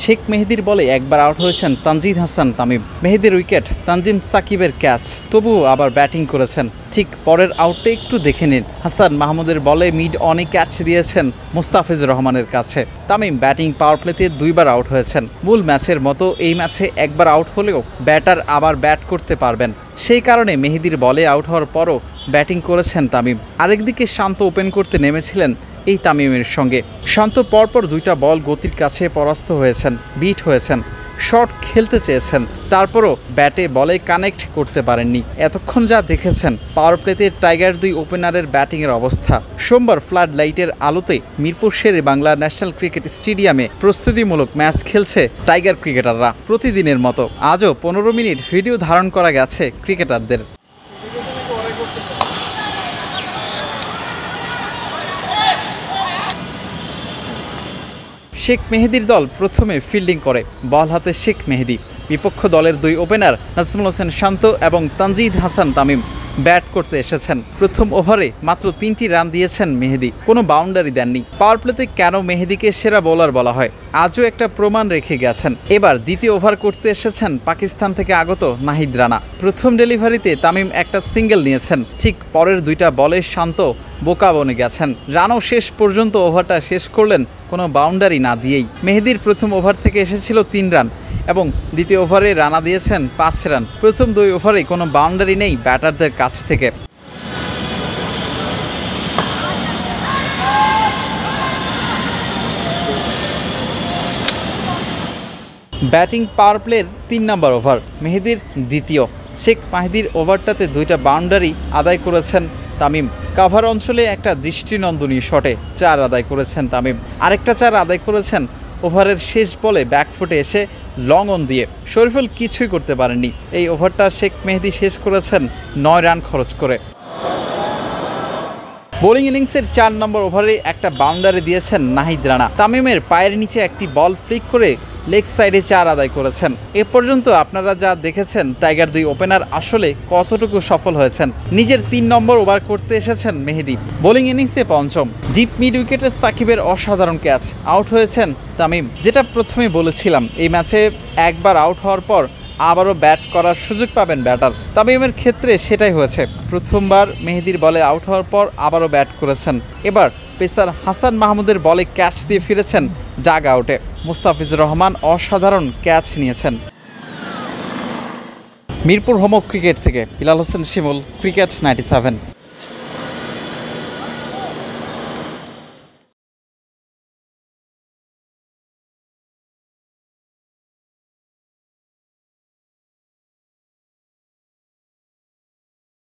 শেখ মেহেদীর বলে একবার আউট হয়েছেন তানজিদ হাসান তামিম। মেহেদীর উইকেট, তানজিম সাকিবের ক্যাচ, তবুও আবার ব্যাটিং করেছেন। ঠিক পরের আউটটা একটু দেখে নিন। হাসান মাহমুদের বলে মিড অনে ক্যাচ দিয়েছেন মুস্তাফিজুর রহমানের কাছে। তামিম ব্যাটিং পাওয়ার প্লেতে দুইবার আউট হয়েছেন। মূল ম্যাচের মতো এই ম্যাচে একবার আউট হলেও ব্যাটার আবার ব্যাট করতে পারবেন। সেই কারণে মেহেদীর বলে আউট হওয়ার পরও ব্যাটিং করেছেন তামিম। আরেকদিকে শান্ত ওপেন করতে নেমেছিলেন এই তামিমের সঙ্গে। শান্ত পরপর দুইটা বল গতির কাছে পরাস্ত হয়েছেন, বিট হয়েছেন, শট খেলতে চেয়েছেন, তারপরও ব্যাটে বলে কানেক্ট করতে পারেননি। এতক্ষণ যা দেখেছেন পাওয়ার প্লেতে টাইগার দুই ওপেনারের ব্যাটিংয়ের অবস্থা। সোমবার ফ্লাড লাইটের আলোতে মিরপুর শেরে বাংলা ন্যাশনাল ক্রিকেট স্টেডিয়ামে প্রস্তুতিমূলক ম্যাচ খেলছে টাইগার ক্রিকেটাররা। প্রতিদিনের মতো আজও 15 মিনিট ভিডিও ধারণ করা গেছে ক্রিকেটারদের। শেখ মেহেদীর দল প্রথমে ফিল্ডিং করে। বল হাতে শেখ মেহেদী। বিপক্ষ দলের দুই ওপেনার নাজমুল হোসেন শান্ত এবং তানজিদ হাসান তামিম ব্যাট করতে এসেছেন। প্রথম ওভারে মাত্র 3টি রান দিয়েছেন মেহেদী, কোনো বাউন্ডারি দেননি। পাওয়ার প্লেতে কেন মেহেদীকে সেরা বোলার বলা হয় আজও একটা প্রমাণ রেখে গেছেন। এবার দ্বিতীয় ওভার করতে এসেছেন পাকিস্তান থেকে আগত নাহিদ রানা। প্রথম ডেলিভারিতে তামিম একটা সিঙ্গেল নিয়েছেন। ঠিক পরের দুইটা বলে শান্ত বোকা বনে গেছেন। রানও শেষ পর্যন্ত ওভারটা শেষ করলেন কোনো বাউন্ডারি না দিয়েই। মেহেদীর প্রথম ওভার থেকে এসেছিল 3 রান এবং দ্বিতীয় ওভারে রানা দিয়েছেন 5 রান। প্রথম 2 ওভারে কোনো বাউন্ডারি নেই ব্যাটারদের কাছ থেকে। ব্যাটিং পাওয়ার প্লের 3 নম্বর ওভার, মেহেদীর দ্বিতীয়। শেখ মেহেদীর ওভারটাতে 2টা বাউন্ডারি আদায় করেছেন তামিম। কাভার অঞ্চলে একটা দৃষ্টিনন্দনীয় শটে 4 আদায় করেছেন তামিম। আরেকটা 4 আদায় করেছেন ওভারের শেষ বলে ব্যাকফুটে এসে লং অন দিয়ে। শরীফুল কিছুই করতে পারেননি। এই ওভারটা শেখ মেহেদী শেষ করেছেন 9 রান খরচ করে। বোলিং ইনিংসের 4 নম্বর ওভারে একটা বাউন্ডারি দিয়েছেন নাহিদ রানা। তামিমের পায়ের নিচে একটি বল ফ্লিক করে লেগ সাইডে 4 আদায় করেছেন। এ পর্যন্ত আপনারা যা দেখেছেন টাইগার দুই ওপেনার আসলে কতটুকু সফল হয়েছেন। নিজের 3 নম্বর ওভার করতে এসেছেন মেহেদী। বোলিং ইনিংসে পঞ্চম। ডিপ মিড উইকেটে সাকিবের অসাধারণ ক্যাচ। আউট হয়েছেন তামিম। যেটা প্রথমে বলেছিলাম, এই ম্যাচে একবার আউট হওয়ার পর আবারও ব্যাট করার সুযোগ পাবেন ব্যাটার। তামিমের ক্ষেত্রে সেটাই হয়েছে। প্রথমবার মেহেদীর বলে আউট হওয়ার পর আবারও ব্যাট করেছেন। এবার পেসার হাসান মাহমুদের বলে ক্যাচ দিয়ে ফিরেছেন ডাগ আউটে। মুস্তাফিজুর রহমান অসাধারণ ক্যাচ নিয়েছেন। মিরপুর হোম ক্রিকেট থেকে বিলাল হোসেন শিমুল, ক্রিকেট 97।